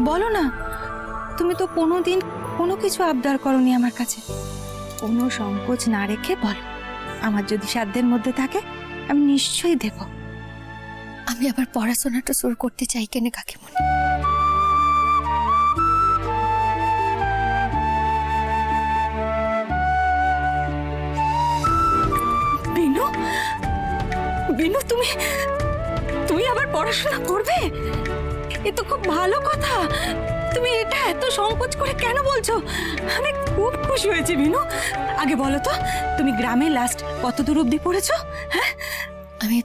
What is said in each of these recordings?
বলো না, তুমি তো কোনোদিন কোনো কিছু আবদার করনি আমার কাছে। কোনো সংকোচ না রেখে বলো, আমার যদি সাধ্যের মধ্যে থাকে আমি নিশ্চয়ই দেব। আমি আবার পড়াশোনাটা শুরু করতে চাই কেনে কাকিমণি। বিনু, বিনু, তুমি তুমি আবার পড়াশোনা করবে? এ তো খুব ভালো কথা। তুমি এটা এত সংকোচ করে কেন বলছো? আমি খুব খুশি হয়েছি বিনু। আগে বলো তো, তুমি গ্রামে লাস্ট কত দূর অবধি পড়েছো? হ্যাঁ, আমি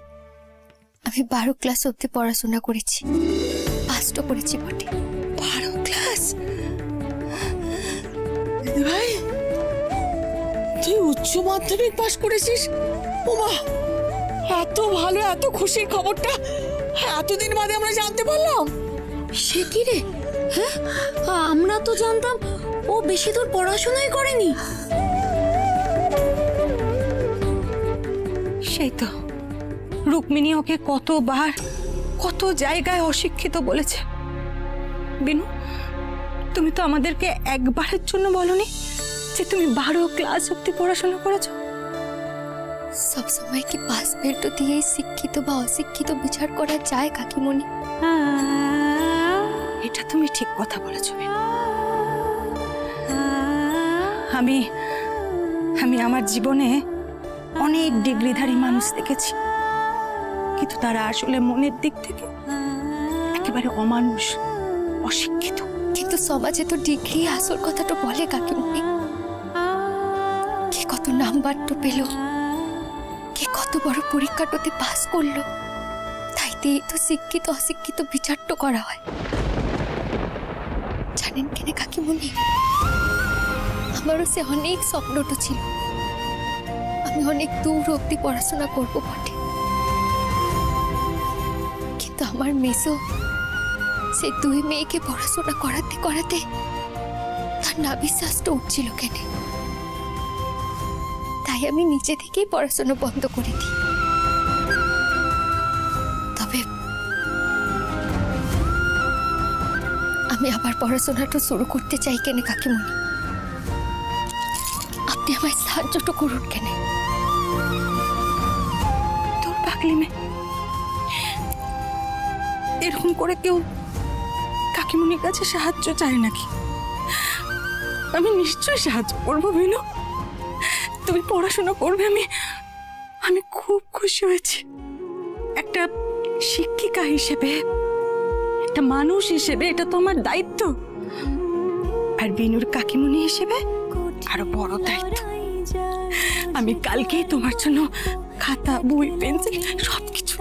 আমি 12 ক্লাস অবধি পড়াশোনা করেছি, পাসও করেছি বটে। 12 ক্লাস? ভাই, তুই উচ্চ মাধ্যমিক পাশ করেছিস? ওমা, এত ভালো, এত খুশির খবরটা এতদিন বাদে আমরা জানতে পারলাম। সে কি রে? হ্যাঁ, আমরা তো জানতাম ও বেশি দূর পড়াশোনাই করেনি। সেই তো, রুক্মিণী ওকে কতবার কত জায়গায় অশিক্ষিত বলেছে। বিনু, তুমি তো আমাদেরকে একবারের জন্য বলনি যে তুমি 12 ক্লাস অবধি পড়াশোনা করেছো। সবসময় কি পাস ফেলটো দিয়ে শিক্ষিত বা অশিক্ষিত বিচার করা যায় কাকিমণি? এটা তুমি ঠিক কথা বলেছো বিনু। আমি আমি আমার জীবনে অনেক ডিগ্রিধারী মানুষ দেখেছি, কিন্তু তারা আসলে মনের দিক থেকে একেবারে অমানুষ, অশিক্ষিত। কিন্তু সমাজে তো ডিগ্রি আসল কথাটা বলে কাকিমণি। কে কত নাম্বার তো পেল, কে কত বড় পরীক্ষাটাতে পাস করলো, তাইতেই তো শিক্ষিত অশিক্ষিত বিচারটা করা হয়। জানেন কেনে কাকিমণি, আমারও সে অনেক স্বপ্নটা ছিল, আমি অনেক দূর অব্দি পড়াশোনা করবো বটে। কিন্তু আমার মেসো সে 2 মেয়েকে পড়াশোনা করাতে করাতে তার না বিশ্বাসটা উঠছিল কেনে, তাই আমি নিজে থেকেই পড়াশোনা বন্ধ করে দিই। তবে আমি আবার পড়াশোনাটা শুরু করতে চাই কেনে কাকিমণি। আপনি আমায় সাহায্যটা করুন কেনে। তোর পাগলি মেয়ে, এরকম করে কেউ কাকিমুনির কাছে সাহায্য চায় নাকি? আমি নিশ্চয়ই সাহায্য করবো বিনু। তুমি পড়াশোনা করবে, আমি আমি খুব খুশি হয়েছি। একটা শিক্ষিকা হিসেবে, একটা মানুষ হিসেবে এটা তো আমার দায়িত্ব, আর বিনুর কাকিমুনি হিসেবে আরো বড় দায়িত্ব। আমি কালকেই তোমার জন্য খাতা, বই, পেন্সিল সবকিছু